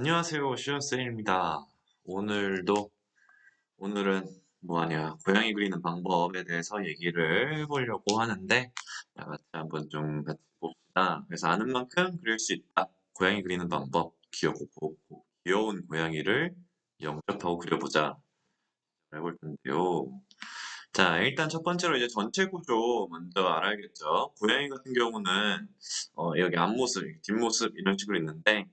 안녕하세요. 시원쌤입니다. 오늘도, 오늘은 뭐하냐, 고양이 그리는 방법에 대해서 얘기를 해보려고 하는데, 다 같이 한번 좀 같이 봅시다. 그래서 아는 만큼 그릴 수 있다. 고양이 그리는 방법, 귀여운 고양이를 영접하고 그려보자. 해볼 텐데요. 자, 일단 첫 번째로 이제 전체 구조 먼저 알아야겠죠. 고양이 같은 경우는 여기 앞모습, 뒷모습 이런 식으로 있는데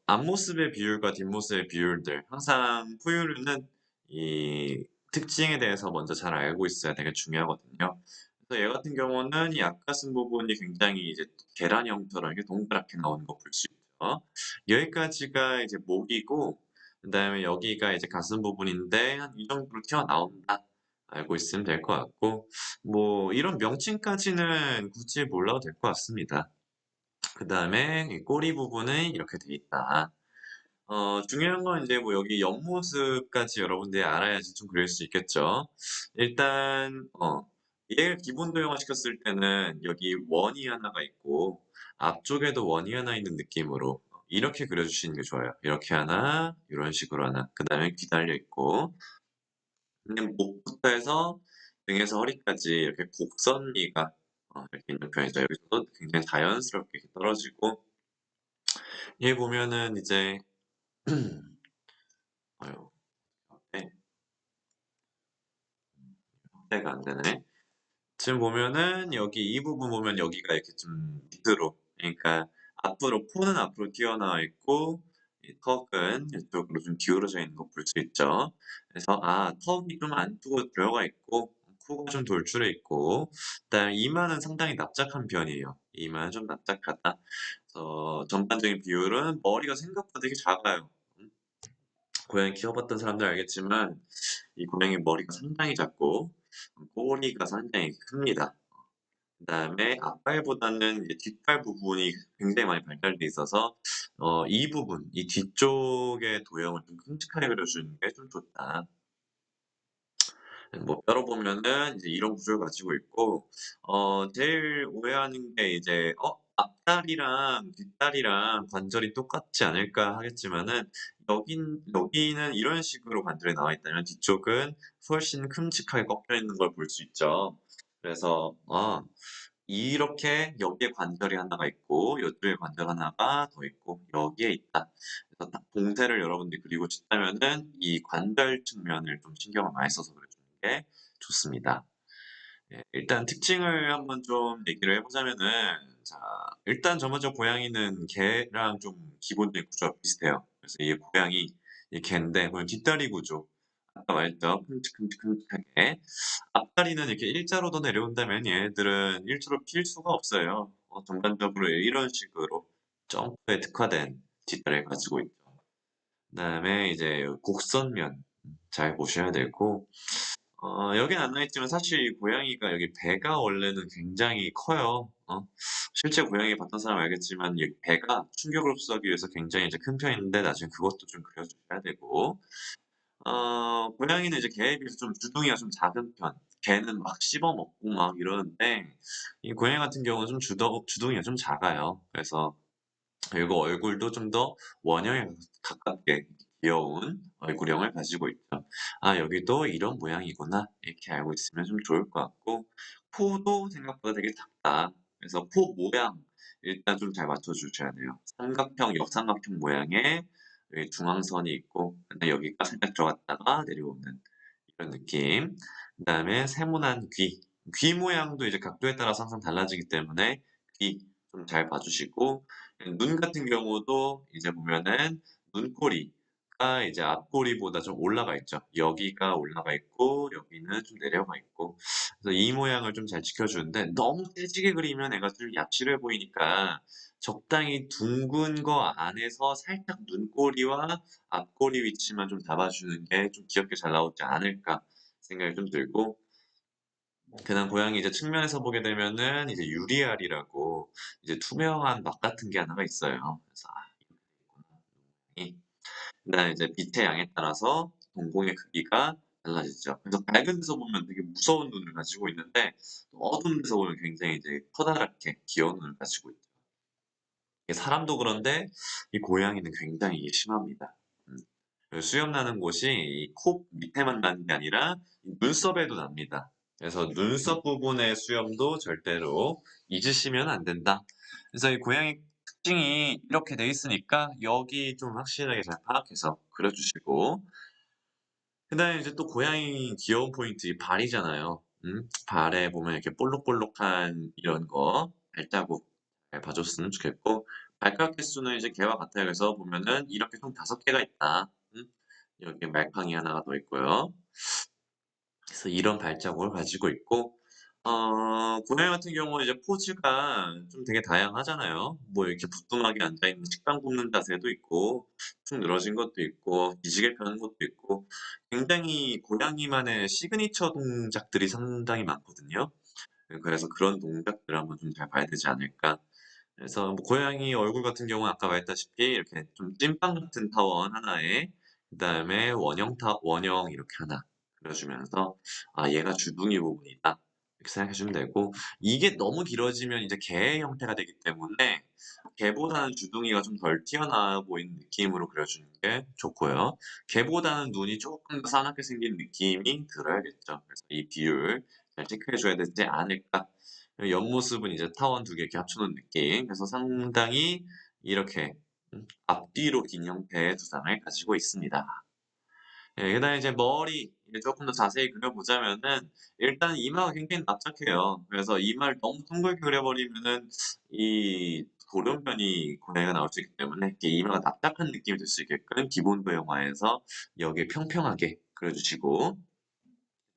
앞모습의 비율과 뒷모습의 비율들 항상 포유류는 이 특징에 대해서 먼저 잘 알고 있어야 되게 중요하거든요. 그래서 얘 같은 경우는 이 앞가슴 부분이 굉장히 이제 계란 형처럼 이렇게 동그랗게 나오는 거 볼 수 있죠. 여기까지가 이제 목이고 그다음에 여기가 이제 가슴 부분인데 한 이 정도로 튀어나온다. 알고 있으면 될 것 같고 뭐 이런 명칭까지는 굳이 몰라도 될 것 같습니다. 그다음에 이 꼬리 부분은 이렇게 돼 있다. 중요한 건 이제 뭐 여기 옆모습까지 여러분들이 알아야지 좀 그릴 수 있겠죠. 일단 얘를 기본 도형화 시켰을 때는 여기 원이 하나가 있고 앞쪽에도 원이 하나 있는 느낌으로 이렇게 그려주시는 게 좋아요. 이렇게 하나, 이런 식으로 하나. 그 다음에 귀 달려 있고 그냥 목부터 해서 등에서 허리까지 이렇게 곡선미가 이렇게 있는 편이죠. 여기서도 굉장히 자연스럽게 이렇게 떨어지고 얘 보면은 이제 아유, 네, 확대가 안 되네. 지금 보면은 여기 이 부분 보면 여기가 이렇게 좀 밑으로 그러니까 앞으로 코는 앞으로 튀어나와 있고 이 턱은 이쪽으로 좀 기울어져 있는 거 볼 수 있죠. 그래서 턱이 좀 안쪽으로 들어가 있고 코가 좀 돌출해 있고 그다음에 이마는 상당히 납작한 편이에요. 이마는 좀 납작하다. 그래서 전반적인 비율은 머리가 생각보다 되게 작아요. 고양이 키워봤던 사람들 알겠지만 이 고양이 머리가 상당히 작고 꼬리가 상당히 큽니다. 그다음에 앞발보다는 이제 뒷발 부분이 굉장히 많이 발달돼 있어서 이 부분, 이 뒤쪽의 도형을 좀 큼직하게 그려주는 게 좀 좋다. 뭐 뼈로 보면은 이제 이런 구조를 가지고 있고 제일 오해하는 게 이제 앞다리랑 뒷다리랑 관절이 똑같지 않을까 하겠지만은 여기는 이런 식으로 관절이 나와 있다면 뒤쪽은 훨씬 큼직하게 꺾여 있는 걸 볼 수 있죠. 그래서 이렇게 여기에 관절이 하나가 있고 요쪽에 관절 하나가 더 있고 여기에 있다. 그래서 딱 봉쇄를 여러분들이 그리고 싶다면은 이 관절 측면을 좀 신경을 많이 써서 그려주는 게 좋습니다. 예, 일단 특징을 한번 좀 얘기를 해보자면은 자 일단 전반적으로 고양이는 개랑 좀 기본적인 구조가 비슷해요. 그래서 이 고양이 이 개인데 보면 뒷다리 구조 아까 말했죠 큼직큼직큼직하게 앞다리는 이렇게 일자로 더 내려온다면 얘네들은 일자로 필 수가 없어요. 전반적으로 이런 식으로 점프에 특화된 뒷다리를 가지고 있죠. 그다음에 이제 곡선면 잘 보셔야 되고 여긴 안 나있지만 사실 이 고양이가 여기 배가 원래는 굉장히 커요. 실제 고양이 봤던 사람 알겠지만 이 배가 충격을 흡수하기 위해서 굉장히 이제 큰 편인데 나중에 그것도 좀 그려주셔야 되고 고양이는 이제 개에 비해서 좀 주둥이가 좀 작은 편. 개는 막 씹어먹고 막 이러는데 이 고양이 같은 경우는 좀 주둥이가 좀 작아요. 그래서 그리고 얼굴도 좀 더 원형에 가깝게 귀여운 얼굴형을 가지고 있죠. 여기도 이런 모양이구나. 이렇게 알고 있으면 좀 좋을 것 같고 코도 생각보다 되게 작다. 그래서 코 모양 일단 좀 잘 맞춰 주셔야 돼요. 삼각형, 역삼각형 모양의 여기 중앙선이 있고 근데 여기가 살짝 들어갔다가 내려오는 이런 느낌. 그다음에 세모난 귀. 귀 모양도 이제 각도에 따라서 항상 달라지기 때문에 귀 좀 잘 봐 주시고 눈 같은 경우도 이제 보면은 눈꼬리가 이제 앞꼬리보다 좀 올라가 있죠. 여기가 올라가 있고 여기는 좀 내려가 있고 그래서 이 모양을 좀 잘 지켜주는데 너무 세지게 그리면 애가 좀 야칠해 보이니까 적당히 둥근 거 안에서 살짝 눈꼬리와 앞꼬리 위치만 좀 잡아주는 게 좀 귀엽게 잘 나오지 않을까 생각이 좀 들고 그다음 고양이 이제 측면에서 보게 되면은 이제 유리알이라고 이제 투명한 막 같은 게 하나가 있어요. 그래서 이렇게 있구나. 그다음에 이제 빛의 양에 따라서 동공의 크기가 달라지죠. 그래서 밝은 데서 보면 되게 무서운 눈을 가지고 있는데 또 어두운 데서 보면 굉장히 이제 커다랗게 귀여운 눈을 가지고 있죠. 이게 사람도 그런데 이 고양이는 굉장히 이게 심합니다. 음. 그 수염 나는 곳이 이 코 밑에만 나는 게 아니라 이 눈썹에도 납니다. 그래서 눈썹 부분의 수염도 절대로 잊으시면 안 된다. 그래서 이 고양이 특징이 이렇게 돼 있으니까 여기 좀 확실하게 잘 파악해서 그려주시고, 그다음에 이제 또 고양이 귀여운 포인트 이 발이잖아요. 발에 보면 이렇게 볼록볼록한 이런 거 발자국 잘 봐줬으면 좋겠고, 발가락 개수는 이제 개와 같아요. 그래서 보면은 이렇게 총 5개가 있다. 여기 말팡이 하나가 더 있고요. 그래서 이런 발자국을 가지고 있고, 고양이 같은 경우는 이제 포즈가 좀 되게 다양하잖아요. 뭐 이렇게 부뚜막에 앉아있는 식빵 굽는 자세도 있고, 축 늘어진 것도 있고, 기지개 펴는 것도 있고, 굉장히 고양이만의 시그니처 동작들이 상당히 많거든요. 그래서 그런 동작들을 한번 좀 잘 봐야 되지 않을까. 그래서 뭐 고양이 얼굴 같은 경우는 아까 말했다시피 이렇게 좀 찐빵 같은 타원 하나에, 그다음에 원형 이렇게 하나 그려주면서 '아 얘가 주둥이 부분이다.' 이렇게 생각해 주면 되고, 이게 너무 길어지면 이제 개의 형태가 되기 때문에 개보다는 주둥이가 좀 덜 튀어나와 보이는 느낌으로 그려주는 게 좋고요. 개보다는 눈이 쪼끔 더 싸납게 생긴 느낌이 들어야겠죠. 그래서 이 비율 잘 체크해 줘야 되지 않을까. 옆모습은 이제 타원 2개 이렇게 합쳐 놓은 느낌. 그래서 상당히 이렇게 앞뒤로 긴 형태의 두상을 가지고 있습니다. 예, 그다음에 이제 머리 이제 쪼끔 더 자세히 그려보자면은, 일단 이마가 굉장히 납작해요. 그래서 이마를 너무 둥글게 그려버리면은 이 돌연변이 고양이가 나올 수 있기 때문에 이렇게 이마가 납작한 느낌이 들 수 있게끔 기본 도형화해서 여기에 평평하게 그려주시고,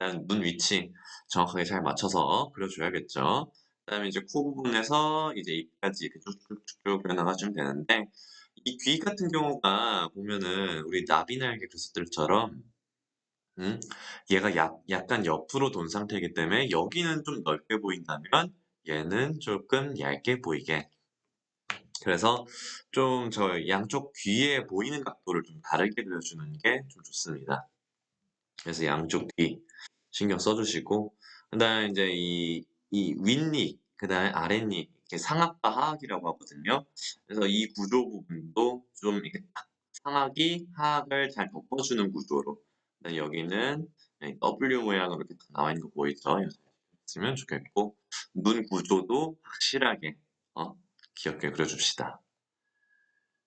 일단 눈 위치 정확하게 잘 맞춰서 그려줘야겠죠. 그다음에 이제 코 부분에서 이제 입까지 이렇게 쭉쭉쭉쭉 그려 나가주면 되는데, 이 귀 같은 경우가 보면은 우리 나비날개 그렸을 때처럼 음 얘가 약간 옆으로 돈 상태이기 때문에 여기는 좀 넓게 보인다면 얘는 쪼끔 얇게 보이게, 그래서 좀 저 양쪽 귀에 보이는 각도를 좀 다르게 그려주는 게 좀 좋습니다. 그래서 양쪽 귀 신경 써 주시고, 그다음에 인제 이 윗니 그다음에 아랫니 이렇게 상악과 하악이라고 하거든요. 그래서 이 구조 부분도 좀 이렇게 딱 상악이 하악을 잘 덮어주는 구조로, 그다음에 여기는 W 모양으로 이렇게 딱 나와 있는 거 보이죠? 있으면 좋겠고, 눈 구조도 확실하게 귀엽게 그려 줍시다.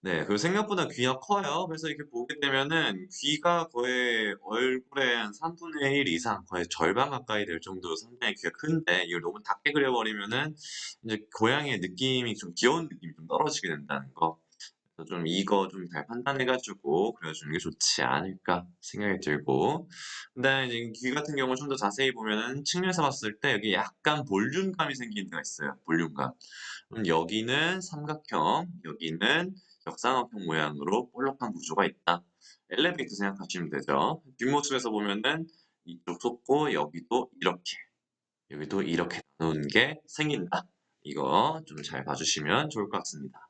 네. 그리고 생각보다 귀가 커요. 그래서 이렇게 보게 되면은 귀가 거의 얼굴의 한 3분의 1 이상, 거의 절반 가까이 될 정도로 상당히 귀가 큰데, 이걸 너무 작게 그려 버리면은 인제 고양이의 느낌이 좀 귀여운 느낌이 좀 떨어지게 된다는 거. 그래서 좀 이거 좀 잘 판단해 가지고 그려 주는 게 좋지 않을까 생각이 들고, 그다음에 이제 귀 같은 경우는 좀 더 자세히 보면은 측면에서 봤을 때 여기 약간 볼륨감이 생기는 데가 있어요, 볼륨감. 여기는 삼각형, 여기는 역삼각형 모양으로 볼록한 구조가 있다. 엘리베이터 생각하시면 되죠. 뒷모습에서 보면은 이쪽 솟고 여기도 이렇게 나누는 게 생긴다. 이거 좀 잘 봐주시면 좋을 것 같습니다.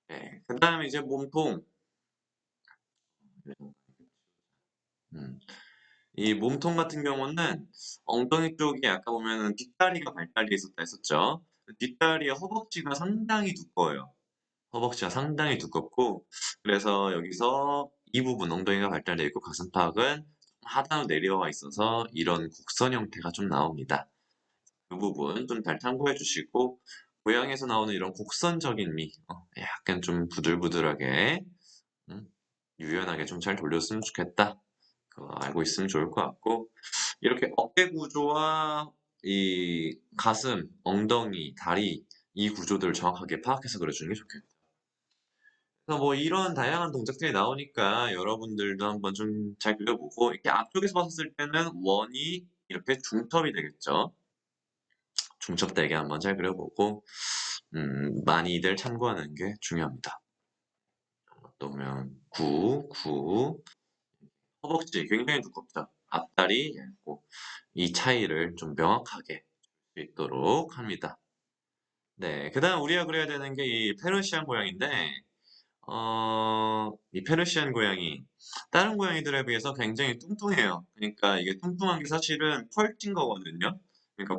네. 그다음에 이제 몸통. 음. 이 몸통 같은 경우는 엉덩이 쪽이 아까 보면은 뒷다리가 발달돼 있었다 했었죠. 그 뒷다리의 허벅지가 상당히 두꺼워요. 허벅지가 상당히 두껍고, 그래서 여기서 이 부분 엉덩이가 발달돼 있고 가슴팍은 하단으로 내려와 있어서 이런 곡선 형태가 좀 나옵니다. 그 부분 좀 잘 참고해 주시고, 고양이에서 나오는 이런 곡선적인 미 약간 좀 부들부들하게 음 유연하게 좀 잘 돌렸으면 좋겠다. 그거 알고 있으면 좋을 것 같고, 이렇게 어깨 구조와 이 가슴, 엉덩이, 다리 이 구조들을 정확하게 파악해서 그려주는 게 좋겠다. 그래서 뭐 이런 다양한 동작들이 나오니까 여러분들도 한번 좀 잘 그려보고, 이렇게 앞쪽에서 봤을 때는 원이 이렇게 중첩이 되겠죠. 중첩되게 한번 잘 그려보고 많이들 참고하는 게 중요합니다. 그러면 허벅지 굉장히 두껍죠. 앞다리 얇고, 이 차이를 좀 명확하게 할 수 있도록 합니다. 네. 그다음 우리가 그려야 되는 게 이 페르시안 고양인데, 이 페르시안 고양이 다른 고양이들에 비해서 굉장히 뚱뚱해요. 그러니까 이게 뚱뚱한 게 사실은 펄진 거거든요. 그러니까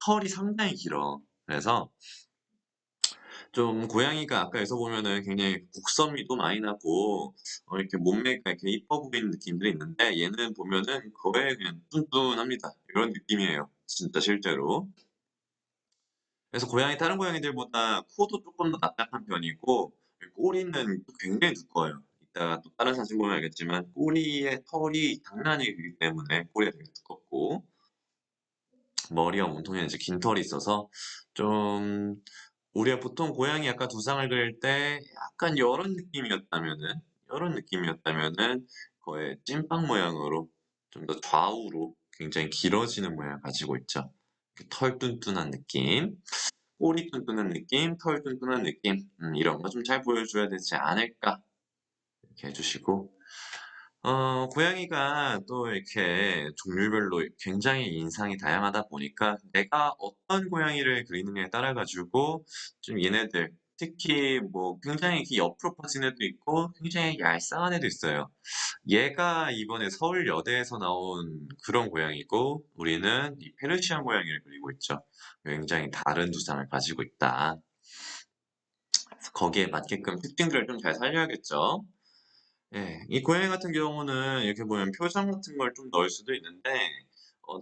털이 상당히 길어. 그래서 좀 고양이가 아까 에서 보면은 굉장히 곡선미도 많이 나고 이렇게 몸매가 이렇게 이뻐 보이는 느낌들이 있는데 얘는 보면은 거의 그냥 뚠뚠합니다. 이런 느낌이에요 진짜 실제로. 그래서 다른 고양이들보다 코도 쪼끔 더 납작한 편이고 꼬리는 또 굉장히 두꺼워요. 이따가 또 다른 사진 보면 알겠지만 꼬리에 털이 장난이 아니기 때문에 꼬리가 되게 두껍고 머리와 몸통에 이제 긴 털이 있어서 좀 우리가 보통 고양이 약간 두상을 그릴 때 약간 요런 느낌이었다면은 거의 찐빵 모양으로 좀 더 좌우로 굉장히 길어지는 모양을 가지고 있죠. 이렇게 털 뚠뚠한 느낌, 꼬리 뚠뚠한 느낌, 털 뚠뚠한 느낌 이런 거 좀 잘 보여줘야 되지 않을까 이렇게 해 주시고 고양이가 또 이렇게 종류별로 굉장히 인상이 다양하다 보니까 내가 어떤 고양이를 그리느냐에 따라 가지고 좀 얘네들 특히 뭐 굉장히 이렇게 옆으로 퍼진 애도 있고 굉장히 얄쌍한 애도 있어요. 얘가 이번에 서울여대에서 나온 그런 고양이고 우리는 이 페르시안 고양이를 그리고 있죠. 굉장히 다른 두상을 가지고 있다. 그래서 거기에 맞게끔 특징들을 좀 잘 살려야겠죠. 예. 이 고양이 같은 경우는 이렇게 보면 표정 같은 걸 좀 넣을 수도 있는데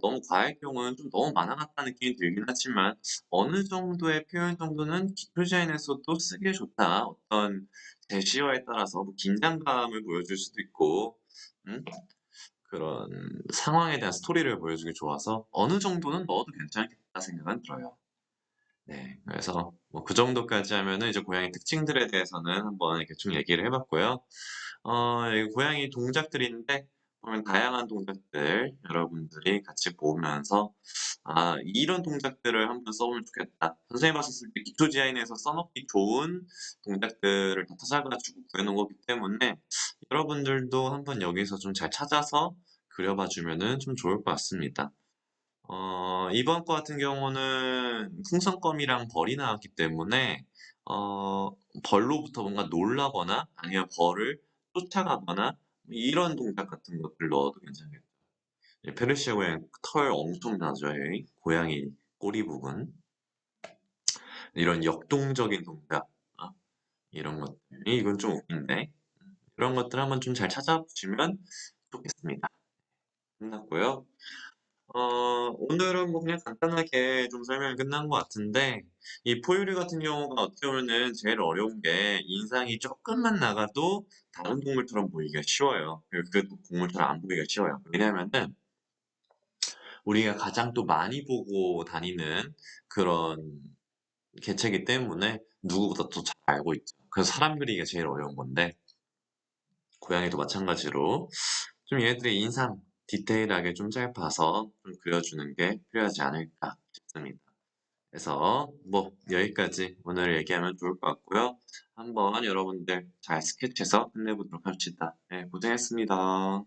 너무 과할 경우는 좀 너무 만화 같다는 느낌이 들긴 하지만 어느 정도의 표현 정도는 기초 디자인에서도 쓰기에 좋다. 어떤 제시어에 따라서 뭐 긴장감을 보여줄 수도 있고 음 그런 상황에 대한 스토리를 보여주기 좋아서 어느 정도는 넣어도 괜찮겠다 생각은 들어요. 네. 그래서 뭐 그 정도까지 하면은 이제 고양이 특징들에 대해서는 한번 이렇게 쭉 얘기를 해 봤고요. 이 고양이 동작들인데 보면 다양한 동작들 여러분들이 같이 보면서 '아 이런 동작들을 한번 써 보면 좋겠다.' 선생님이 봤을 때 기초 디자인에서 써 놓기 좋은 동작들을 다 찾아 가지고 구해 놓은 거기 때문에 여러분들도 한번 여기서 좀 잘 찾아서 그려 봐 주면은 좀 좋을 것 같습니다. 이번 거 같은 경우는 풍선껌이랑 벌이 나왔기 때문에 어 벌로부터 뭔가 놀라거나 아니면 벌을 쫓아가거나 이런 동작 같은 것들 넣어도 괜찮겠다. 페르시아 고양이 털 엄청 나죠 얘 고양이 꼬리 부분. 이런 역동적인 동작 이런 것들이 이건 좀 웃긴데 그런 것들 한번 좀 잘 찾아보시면 좋겠습니다. 끝났고요. 오늘은 뭐 그냥 간단하게 좀 설명이 끝난 것 같은데 이 포유류 같은 경우가 어떻게 보면은 제일 어려운 게 인상이 쪼끔만 나가도 다른 동물처럼 보이기가 쉬워요. 그리고 그게 또 동물처럼 안 보이기가 쉬워요. 왜냐하면은 우리가 가장 또 많이 보고 다니는 그런 개체이기 때문에 누구보다 더 잘 알고 있죠. 그래서 사람 그리기가 제일 어려운 건데 고양이도 마찬가지로 좀 얘네들의 인상 디테일하게 좀 잘 봐서 좀 그려주는 게 필요하지 않을까 싶습니다. 그래서 뭐 여기까지 오늘 얘기하면 좋을 것 같고요. 한번 여러분들 잘 스케치해서 끝내보도록 합시다. 네, 고생했습니다.